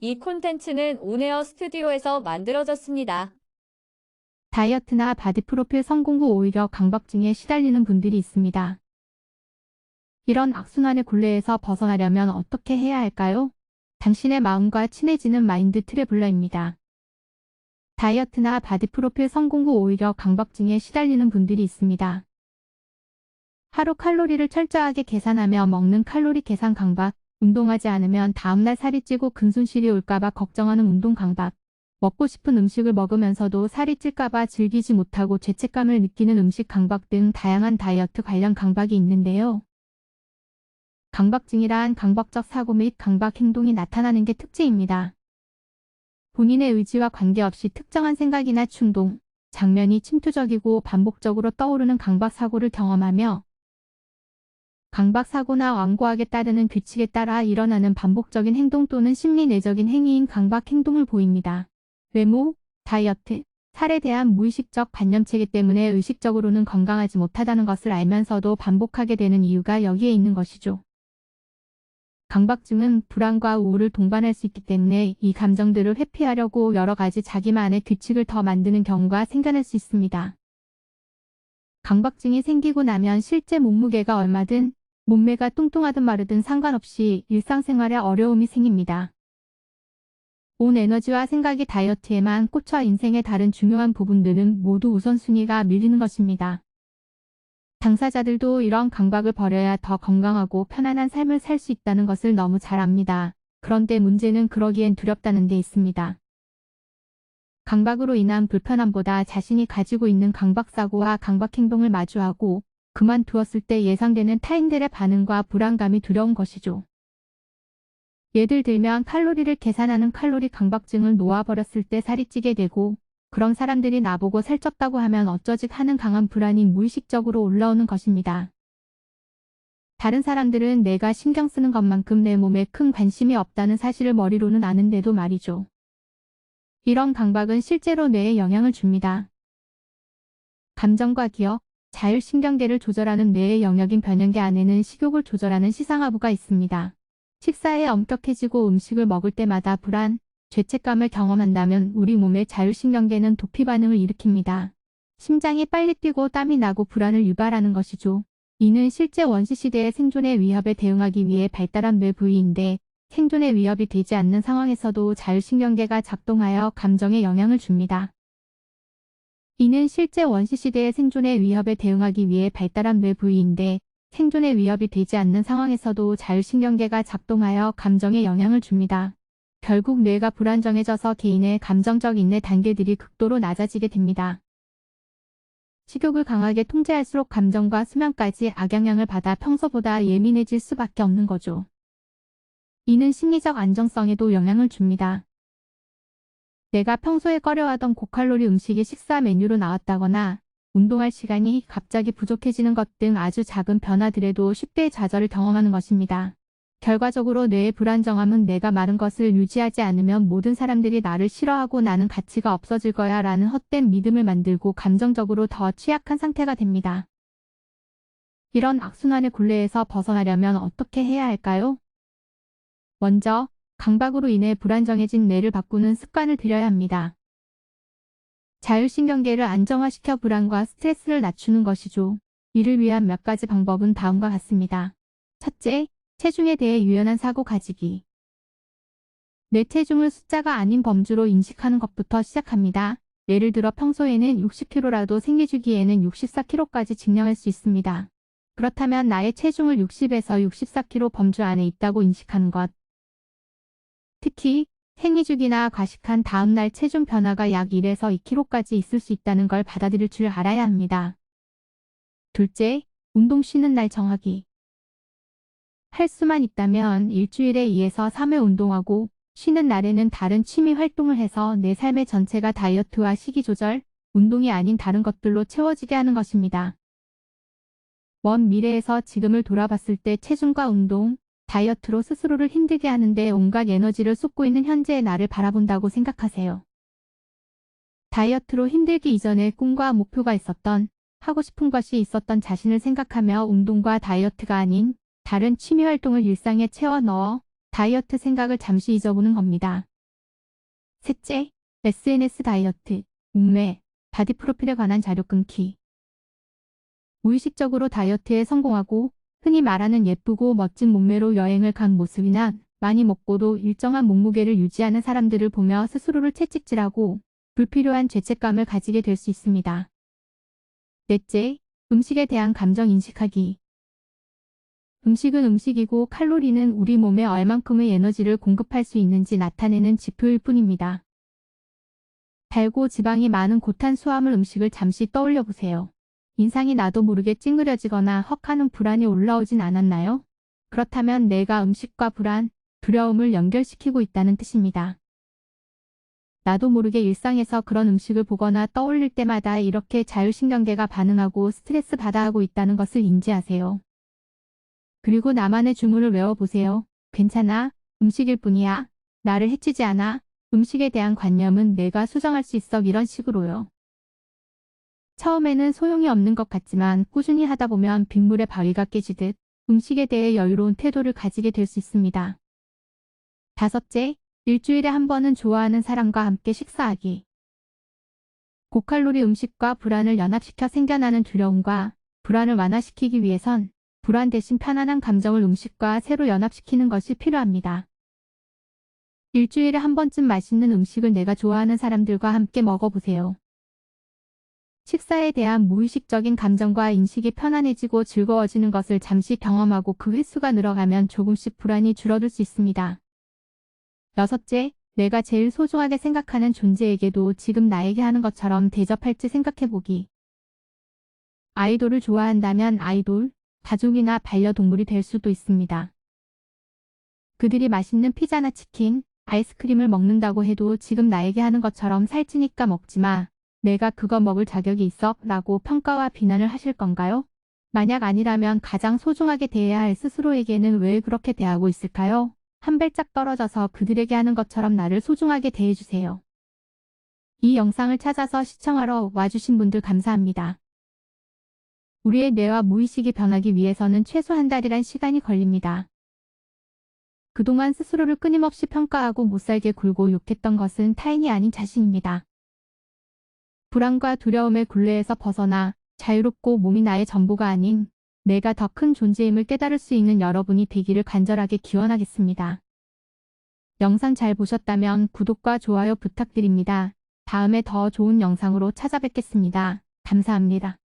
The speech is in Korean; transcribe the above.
이 콘텐츠는 온에어 스튜디오에서 만들어졌습니다. 다이어트나 바디 프로필 성공 후 오히려 강박증에 시달리는 분들이 있습니다. 이런 악순환의 굴레에서 벗어나려면 어떻게 해야 할까요? 당신의 마음과 친해지는 마인드 트래블러입니다. 다이어트나 바디 프로필 성공 후 오히려 강박증에 시달리는 분들이 있습니다. 하루 칼로리를 철저하게 계산하며 먹는 칼로리 계산 강박, 운동하지 않으면 다음날 살이 찌고 근손실이 올까봐 걱정하는 운동 강박, 먹고 싶은 음식을 먹으면서도 살이 찔까봐 즐기지 못하고 죄책감을 느끼는 음식 강박 등 다양한 다이어트 관련 강박이 있는데요. 강박증이란 강박적 사고 및 강박 행동이 나타나는 게 특징입니다. 본인의 의지와 관계없이 특정한 생각이나 충동, 장면이 침투적이고 반복적으로 떠오르는 강박 사고를 경험하며 강박 사고나 완고하게 따르는 규칙에 따라 일어나는 반복적인 행동 또는 심리 내적인 행위인 강박 행동을 보입니다. 외모, 다이어트, 살에 대한 무의식적 관념체계 때문에 의식적으로는 건강하지 못하다는 것을 알면서도 반복하게 되는 이유가 여기에 있는 것이죠. 강박증은 불안과 우울을 동반할 수 있기 때문에 이 감정들을 회피하려고 여러 가지 자기만의 규칙을 더 만드는 경우가 생겨날 수 있습니다. 강박증이 생기고 나면 실제 몸무게가 얼마든 몸매가 뚱뚱하든 마르든 상관없이 일상생활에 어려움이 생깁니다. 온 에너지와 생각이 다이어트에만 꽂혀 인생의 다른 중요한 부분들은 모두 우선순위가 밀리는 것입니다. 당사자들도 이런 강박을 버려야 더 건강하고 편안한 삶을 살 수 있다는 것을 너무 잘 압니다. 그런데 문제는 그러기엔 두렵다는 데 있습니다. 강박으로 인한 불편함보다 자신이 가지고 있는 강박사고와 강박행동을 마주하고 그만두었을 때 예상되는 타인들의 반응과 불안감이 두려운 것이죠. 예를 들면 칼로리를 계산하는 칼로리 강박증을 놓아버렸을 때 살이 찌게 되고 그런 사람들이 나보고 살쪘다고 하면 어쩌직 하는 강한 불안이 무의식적으로 올라오는 것입니다. 다른 사람들은 내가 신경 쓰는 것만큼 내 몸에 큰 관심이 없다는 사실을 머리로는 아는데도 말이죠. 이런 강박은 실제로 뇌에 영향을 줍니다. 감정과 기억, 자율신경계를 조절하는 뇌의 영역인 변연계 안에는 식욕을 조절하는 시상하부가 있습니다. 식사에 엄격해지고 음식을 먹을 때마다 불안, 죄책감을 경험한다면 우리 몸의 자율신경계는 도피 반응을 일으킵니다. 심장이 빨리 뛰고 땀이 나고 불안을 유발하는 것이죠. 이는 실제 원시시대의 생존의 위협에 대응하기 위해 발달한 뇌 부위인데 생존의 위협이 되지 않는 상황에서도 자율신경계가 작동하여 감정에 영향을 줍니다. 이는 실제 원시시대의 생존의 위협에 대응하기 위해 발달한 뇌 부위인데 생존의 위협이 되지 않는 상황에서도 자율신경계가 작동하여 감정에 영향을 줍니다. 결국 뇌가 불안정해져서 개인의 감정적 인내 단계들이 극도로 낮아지게 됩니다. 식욕을 강하게 통제할수록 감정과 수면까지 악영향을 받아 평소보다 예민해질 수밖에 없는 거죠. 이는 심리적 안정성에도 영향을 줍니다. 내가 평소에 꺼려하던 고칼로리 음식이 식사 메뉴로 나왔다거나 운동할 시간이 갑자기 부족해지는 것 등 아주 작은 변화들에도 쉽게 좌절을 경험하는 것입니다. 결과적으로 뇌의 불안정함은 내가 마른 것을 유지하지 않으면 모든 사람들이 나를 싫어하고 나는 가치가 없어질 거야 라는 헛된 믿음을 만들고 감정적으로 더 취약한 상태가 됩니다. 이런 악순환의 굴레에서 벗어나려면 어떻게 해야 할까요? 먼저, 강박으로 인해 불안정해진 뇌를 바꾸는 습관을 들여야 합니다. 자율신경계를 안정화시켜 불안과 스트레스를 낮추는 것이죠. 이를 위한 몇 가지 방법은 다음과 같습니다. 첫째, 체중에 대해 유연한 사고 가지기. 내 체중을 숫자가 아닌 범주로 인식하는 것부터 시작합니다. 예를 들어 평소에는 60kg라도 생리주기에는 64kg까지 증량할 수 있습니다. 그렇다면 나의 체중을 60에서 64kg 범주 안에 있다고 인식하는 것. 특히 생리주기나 과식한 다음날 체중 변화가 약 1에서 2kg까지 있을 수 있다는 걸 받아들일 줄 알아야 합니다. 둘째, 운동 쉬는 날 정하기. 할 수만 있다면 일주일에 2에서 3회 운동하고 쉬는 날에는 다른 취미 활동을 해서 내 삶의 전체가 다이어트와 식이 조절, 운동이 아닌 다른 것들로 채워지게 하는 것입니다. 먼 미래에서 지금을 돌아봤을 때 체중과 운동, 다이어트로 스스로를 힘들게 하는데 온갖 에너지를 쏟고 있는 현재의 나를 바라본다고 생각하세요. 다이어트로 힘들기 이전에 꿈과 목표가 있었던, 하고 싶은 것이 있었던 자신을 생각하며 운동과 다이어트가 아닌 다른 취미 활동을 일상에 채워 넣어 다이어트 생각을 잠시 잊어보는 겁니다. 셋째, SNS 다이어트, 몸매, 바디 프로필에 관한 자료 끊기. 무의식적으로 다이어트에 성공하고 흔히 말하는 예쁘고 멋진 몸매로 여행을 간 모습이나 많이 먹고도 일정한 몸무게를 유지하는 사람들을 보며 스스로를 채찍질하고 불필요한 죄책감을 가지게 될 수 있습니다. 넷째, 음식에 대한 감정 인식하기. 음식은 음식이고 칼로리는 우리 몸에 얼만큼의 에너지를 공급할 수 있는지 나타내는 지표일 뿐입니다. 달고 지방이 많은 고탄수화물 음식을 잠시 떠올려 보세요. 인상이 나도 모르게 찡그려지거나 헉하는 불안이 올라오진 않았나요? 그렇다면 내가 음식과 불안, 두려움을 연결시키고 있다는 뜻입니다. 나도 모르게 일상에서 그런 음식을 보거나 떠올릴 때마다 이렇게 자율신경계가 반응하고 스트레스 받아 하고 있다는 것을 인지하세요. 그리고 나만의 주문을 외워보세요. 괜찮아. 음식일 뿐이야. 나를 해치지 않아. 음식에 대한 관념은 내가 수정할 수 있어. 이런 식으로요. 처음에는 소용이 없는 것 같지만 꾸준히 하다 보면 빗물에 바위가 깨지듯 음식에 대해 여유로운 태도를 가지게 될 수 있습니다. 다섯째, 일주일에 한 번은 좋아하는 사람과 함께 식사하기. 고칼로리 음식과 불안을 연합시켜 생겨나는 두려움과 불안을 완화시키기 위해선 불안 대신 편안한 감정을 음식과 새로 연합시키는 것이 필요합니다. 일주일에 한 번쯤 맛있는 음식을 내가 좋아하는 사람들과 함께 먹어보세요. 식사에 대한 무의식적인 감정과 인식이 편안해지고 즐거워지는 것을 잠시 경험하고 그 횟수가 늘어가면 조금씩 불안이 줄어들 수 있습니다. 여섯째, 내가 제일 소중하게 생각하는 존재에게도 지금 나에게 하는 것처럼 대접할지 생각해보기. 아이돌을 좋아한다면 아이돌, 가족이나 반려동물이 될 수도 있습니다. 그들이 맛있는 피자나 치킨, 아이스크림을 먹는다고 해도 지금 나에게 하는 것처럼 살찌니까 먹지 마. 내가 그거 먹을 자격이 있어? 라고 평가와 비난을 하실 건가요? 만약 아니라면 가장 소중하게 대해야 할 스스로에게는 왜 그렇게 대하고 있을까요? 한 발짝 떨어져서 그들에게 하는 것처럼 나를 소중하게 대해주세요. 이 영상을 찾아서 시청하러 와주신 분들 감사합니다. 우리의 뇌와 무의식이 변하기 위해서는 최소 한 달이란 시간이 걸립니다. 그동안 스스로를 끊임없이 평가하고 못살게 굴고 욕했던 것은 타인이 아닌 자신입니다. 불안과 두려움의 굴레에서 벗어나 자유롭고 몸이 나의 전부가 아닌 내가 더 큰 존재임을 깨달을 수 있는 여러분이 되기를 간절하게 기원하겠습니다. 영상 잘 보셨다면 구독과 좋아요 부탁드립니다. 다음에 더 좋은 영상으로 찾아뵙겠습니다. 감사합니다.